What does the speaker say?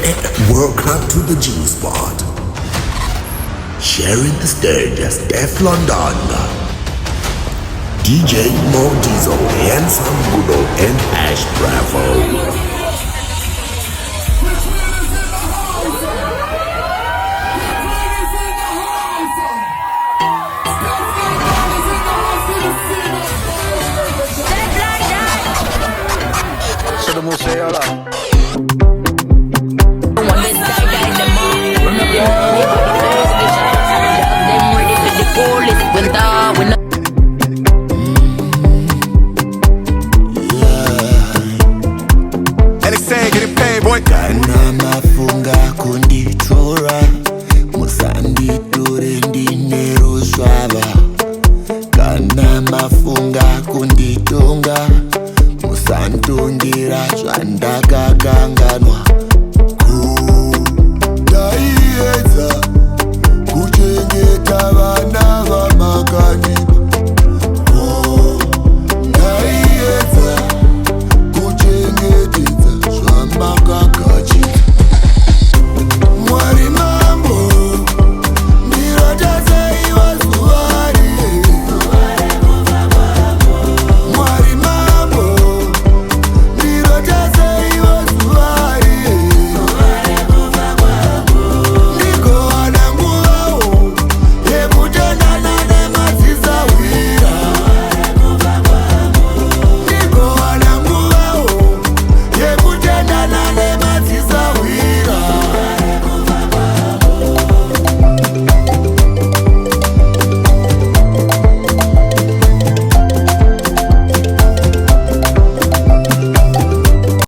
Welcome to the G-Spot. Sharing the stage as Stefflon DJ Montizo, Handsome Gudo, and Ash Bravo. Todo mundo sei, olha lá.